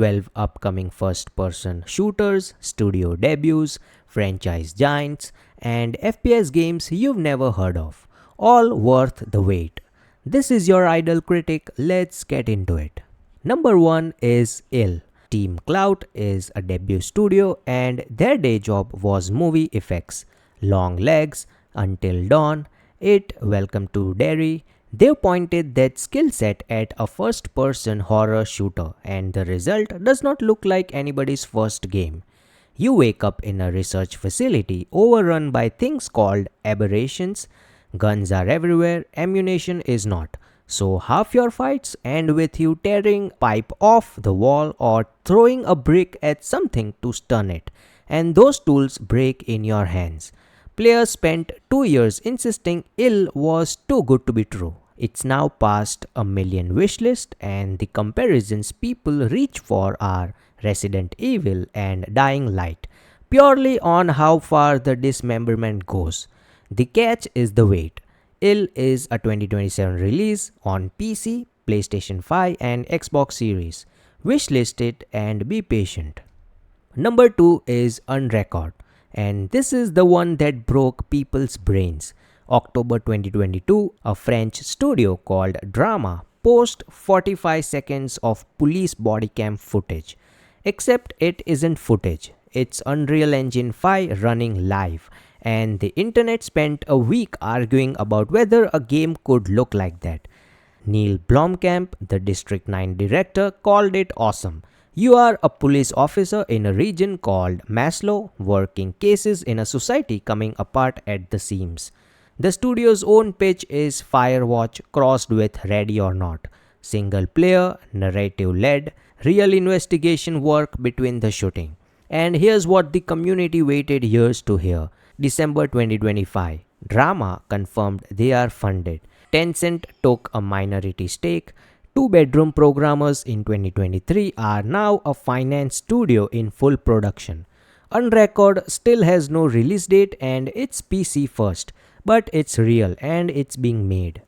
12 upcoming first-person shooters, studio debuts, franchise giants, and FPS games you've never heard of, all worth the wait. This is your idol critic, let's get into it. Number 1 is Ill. Team Clout is a debut studio and their day job was movie effects. Long Legs, Until Dawn, It, Welcome to Derry. They pointed that skill set at a first-person horror shooter and the result does not look like anybody's first game. You wake up in a research facility overrun by things called aberrations. Guns are everywhere, ammunition is not. So half your fights end with you tearing pipe off the wall or throwing a brick at something to stun it, and those tools break in your hands. Players spent 2 years insisting Ill was too good to be true. It's now past a million wishlist and the comparisons people reach for are Resident Evil and Dying Light, purely on how far the dismemberment goes. The catch is the wait. Ill is a 2027 release on PC, PlayStation 5 and Xbox Series. Wishlist it and be patient. Number 2 is Unrecord, and this is the one that broke people's brains. October 2022, a French studio called Drama post 45 seconds of police body cam footage. Except it isn't footage, it's Unreal Engine 5 running live. And the internet spent a week arguing about whether a game could look like that. Neil Blomkamp, the District 9 director, called it awesome. You are a police officer in a region called Maslow, working cases in a society coming apart at the seams. The studio's own pitch is Firewatch crossed with Ready or Not. Single player, narrative led, real investigation work between the shooting. And here's what the community waited years to hear. December 2025, Drama confirmed they are funded. Tencent took a minority stake. 2-bedroom programmers in 2023 are now a finance studio in full production. Unrecord still has no release date and it's PC first, but it's real and it's being made.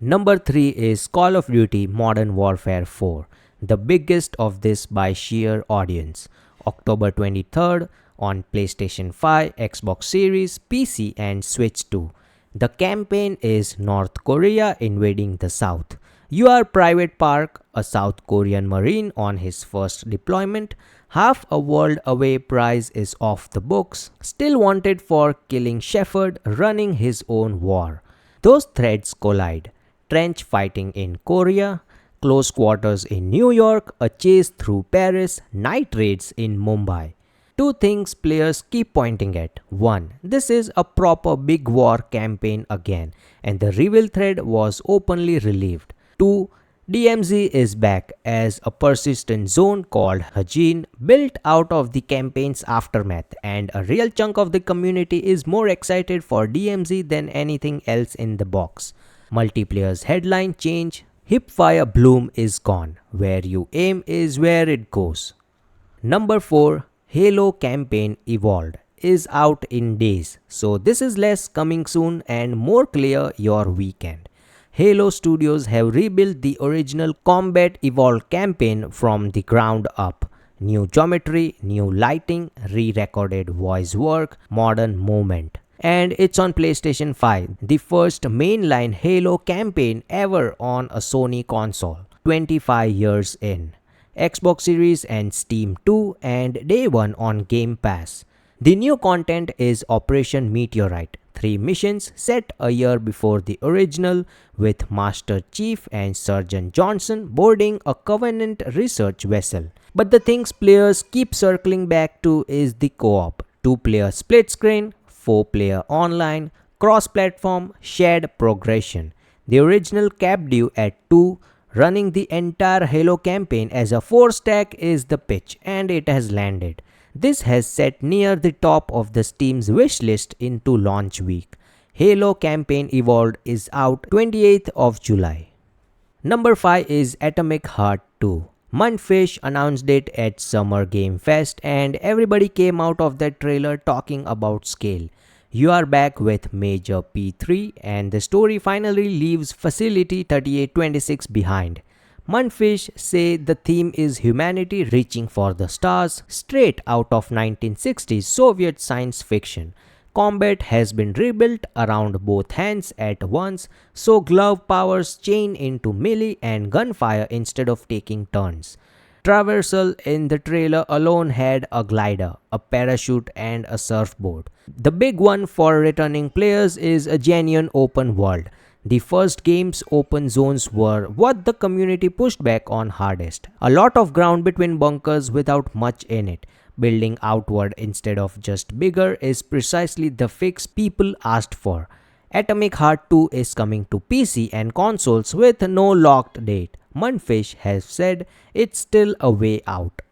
Number 3 is Call of Duty Modern Warfare 4, the biggest of this by sheer audience. October 23rd, on PlayStation 5, Xbox Series, PC and Switch 2. The campaign is North Korea invading the South. You are Private Park, a South Korean Marine on his first deployment. Half a world away prize is off the books, still wanted for killing Shepard running his own war. Those threads collide. Trench fighting in Korea, close quarters in New York, a chase through Paris, night raids in Mumbai. Two things players keep pointing at. 1. This is a proper big war campaign again, and the reveal thread was openly relieved. 2. DMZ is back as a persistent zone called Hajin, built out of the campaign's aftermath, and a real chunk of the community is more excited for DMZ than anything else in the box. Multiplayer's headline change, Hipfire Bloom is gone, where you aim is where it goes. Number 4. Halo campaign evolved is out in days, so this is less coming soon and more clear your weekend. Halo Studios have rebuilt the original Combat Evolved campaign from the ground up. New geometry, new lighting, re-recorded voice work, modern movement. And it's on PlayStation 5, the first mainline Halo campaign ever on a Sony console, 25 years in. Xbox Series and Steam 2 and Day 1 on Game Pass. The new content is Operation Meteorite, 3 missions set a year before the original with Master Chief and Sergeant Johnson boarding a Covenant research vessel. But the things players keep circling back to is the co-op, 2-player split screen, 4-player online, cross-platform, shared progression. The original capped you at 2. Running the entire Halo campaign as a 4-stack is the pitch, and it has landed. This has set near the top of the Steam's wishlist into launch week. Halo campaign Evolved is out 28th of July. Number 5 is Atomic Heart 2. Mundfish announced it at Summer Game Fest and everybody came out of that trailer talking about scale. You are back with Major P3 and the story finally leaves Facility 3826 behind. Mundfish say the theme is humanity reaching for the stars, straight out of 1960s Soviet science fiction. Combat has been rebuilt around both hands at once, so glove powers chain into melee and gunfire instead of taking turns. Traversal in the trailer alone had a glider, a parachute, and a surfboard. The big one for returning players is a genuine open world. The first game's open zones were what the community pushed back on hardest. A lot of ground between bunkers without much in it. Building outward instead of just bigger is precisely the fix people asked for. Atomic Heart 2 is coming to PC and consoles with no locked date. Mundfish has said it's still a way out.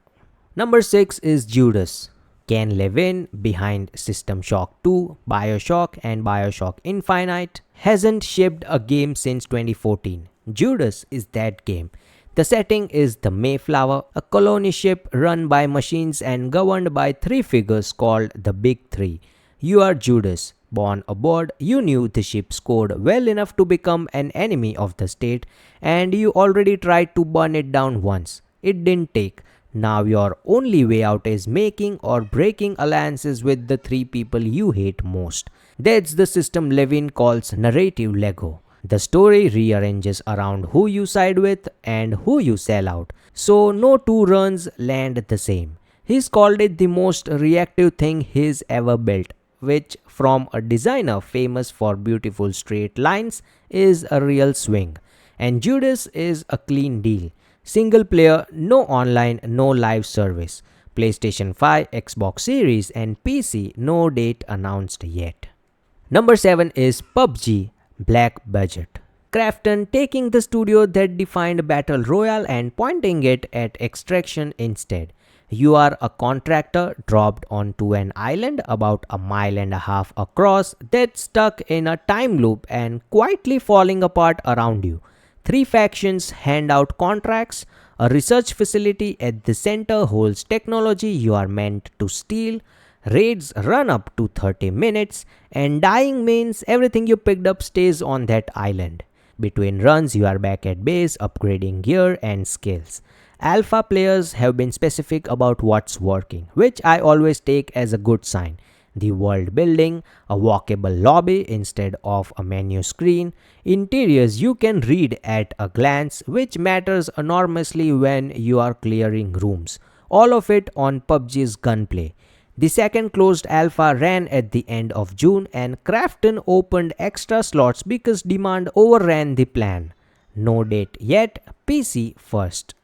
Number 6 is Judas. Ken Levine, behind System Shock 2, Bioshock, and Bioshock Infinite, hasn't shipped a game since 2014. Judas is that game. The setting is the Mayflower, a colony ship run by machines and governed by three figures called the Big Three. You are Judas. Born aboard, you knew the ship scored well enough to become an enemy of the state, and you already tried to burn it down once. It didn't take. Now your only way out is making or breaking alliances with the three people you hate most. That's the system Levin calls narrative Lego. The story rearranges around who you side with and who you sell out, so no two runs land the same. He's called it the most reactive thing he's ever built, which from a designer famous for beautiful straight lines is a real swing. And Judas is a clean deal. Single player, no online, no live service. PlayStation 5, Xbox Series and PC, no date announced yet. Number 7 is PUBG, Black Budget. Krafton taking the studio that defined Battle Royale and pointing it at extraction instead. You are a contractor dropped onto an island about a mile and a half across that's stuck in a time loop and quietly falling apart around you. Three factions hand out contracts. A research facility at the center holds technology you are meant to steal. Raids run up to 30 minutes, and dying means everything you picked up stays on that island. Between runs, you are back at base upgrading gear and skills. Alpha players have been specific about what's working, which I always take as a good sign. The world building, a walkable lobby instead of a menu screen, interiors you can read at a glance, which matters enormously when you are clearing rooms. All of it on PUBG's gunplay. The second closed alpha ran at the end of June and Krafton opened extra slots because demand overran the plan. No date yet, PC first.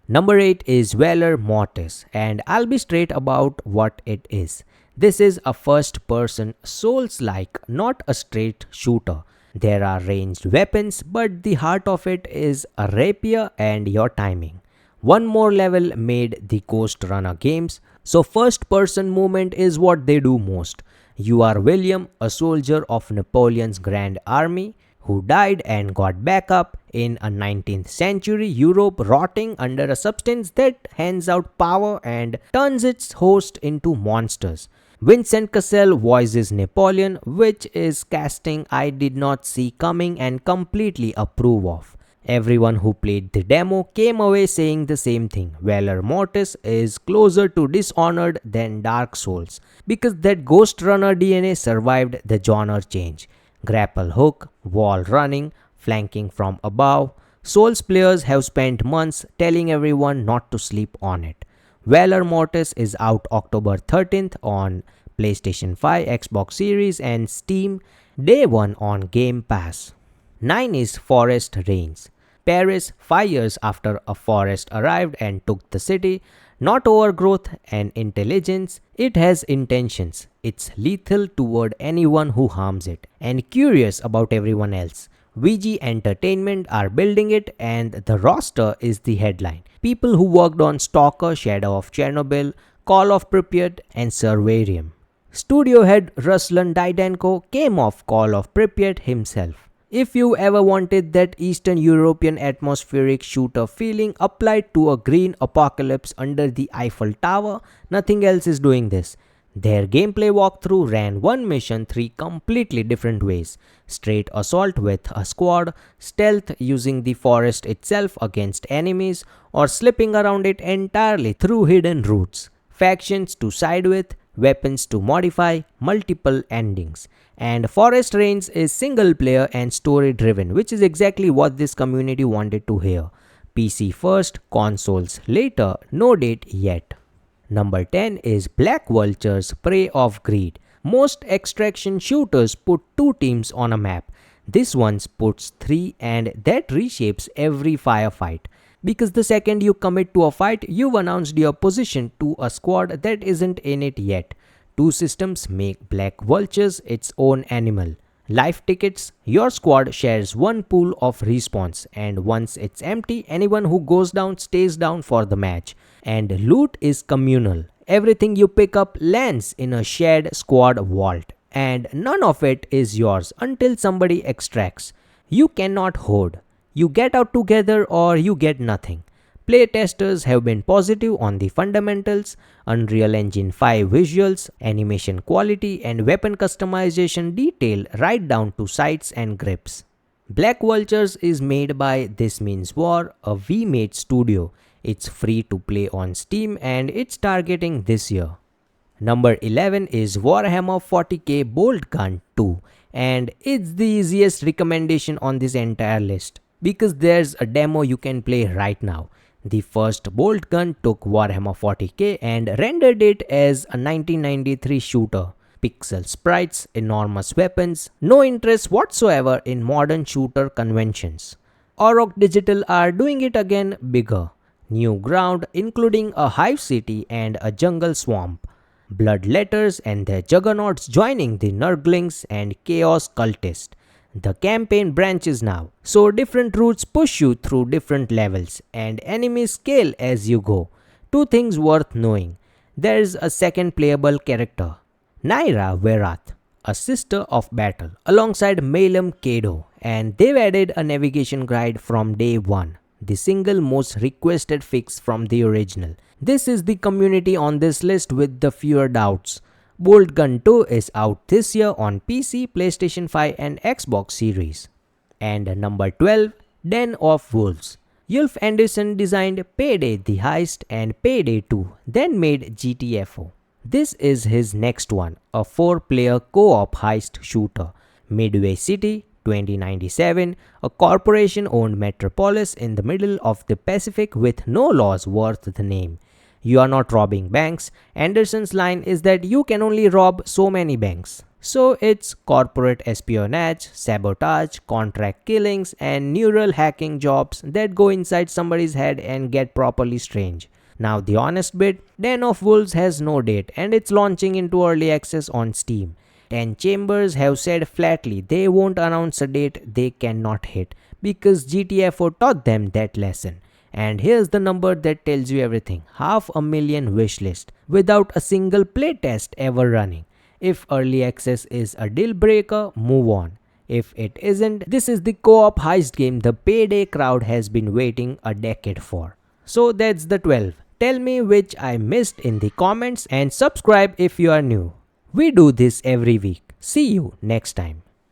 Number 8 is Valor Mortis, and I'll be straight about what it is. This is a first-person Souls-like, not a straight shooter. There are ranged weapons, but the heart of it is a rapier and your timing. One more level made the Ghost Runner games, so first-person movement is what they do most. You are William, a soldier of Napoleon's Grand Army, who died and got back up in a 19th century Europe rotting under a substance that hands out power and turns its host into monsters. Vincent Cassel voices Napoleon, which is casting I did not see coming and completely approve of. Everyone who played the demo came away saying the same thing. Valor Mortis is closer to Dishonored than Dark Souls because that Ghost Runner DNA survived the genre change. Grapple hook, wall running, flanking from above. Souls players have spent months telling everyone not to sleep on it. Valor Mortis is out October 13th on PlayStation 5, Xbox Series and Steam, Day 1 on Game Pass. 9 is Forest Reigns. Paris, 5 years after a forest arrived and took the city. Not overgrowth and intelligence, it has intentions. It's lethal toward anyone who harms it and curious about everyone else. VG Entertainment are building it and the roster is the headline. People who worked on Stalker, Shadow of Chernobyl, Call of Pripyat and Servarium. Studio head Ruslan Didenko came off Call of Pripyat himself. If you ever wanted that Eastern European atmospheric shooter feeling applied to a green apocalypse under the Eiffel Tower, nothing else is doing this. Their gameplay walkthrough ran one mission three completely different ways: straight assault with a squad, stealth using the forest itself against enemies, or slipping around it entirely through hidden routes, factions to side with, weapons to modify, multiple endings. And Forest Reigns is single player and story driven, which is exactly what this community wanted to hear. PC first, consoles later, no date yet. Number 10 is Black Vultures, Prey of Greed. Most extraction shooters put two teams on a map. This one puts three, and that reshapes every firefight. Because the second you commit to a fight, you've announced your position to a squad that isn't in it yet. Two systems make Black Vultures its own animal. Life tickets: your squad shares one pool of respawns, and once it's empty, anyone who goes down stays down for the match. And loot is communal. Everything you pick up lands in a shared squad vault, and none of it is yours until somebody extracts. You cannot hoard. You get out together or you get nothing. Playtesters have been positive on the fundamentals: Unreal Engine 5 visuals, animation quality, and weapon customization detail right down to sights and grips. Black Vultures is made by This Means War, a V-Made studio. It's free to play on Steam and it's targeting this year. Number 11 is Warhammer 40k Boltgun 2, and it's the easiest recommendation on this entire list because there's a demo you can play right now. The first Boltgun took Warhammer 40k and rendered it as a 1993 shooter. Pixel sprites, enormous weapons, no interest whatsoever in modern shooter conventions. Orok Digital are doing it again bigger. New ground, including a hive city and a jungle swamp. Bloodletters and their juggernauts joining the Nurglings and Chaos Cultist. The campaign branches now, so different routes push you through different levels, and enemies scale as you go. Two things worth knowing: there's a second playable character, Naira Verath, a sister of battle, alongside Malum Kado, and they've added a navigation guide from day one, the single most requested fix from the original. This is the community on this list with the fewer doubts. Boltgun 2 is out this year on PC, PlayStation 5 and Xbox Series. And number 12, Den of Wolves. Ulf Anderson designed Payday the Heist and Payday 2, then made GTFO. This is his next one, a 4-player co-op heist shooter. Midway City, 2097, a corporation-owned metropolis in the middle of the Pacific with no laws worth the name. You are not robbing banks. Anderson's line is that you can only rob so many banks. So it's corporate espionage, sabotage, contract killings, and neural hacking jobs that go inside somebody's head and get properly strange. Now the honest bit, Den of Wolves has no date and it's launching into early access on Steam. 10 Chambers have said flatly they won't announce a date they cannot hit because GTFO taught them that lesson. And here's the number that tells you everything: 500,000 wishlist without a single playtest ever running. If early access is a deal breaker, move on. If it isn't, this is the co-op heist game the Payday crowd has been waiting a decade for. So that's the 12. Tell me which I missed in the comments and subscribe if you are new. We do this every week. See you next time.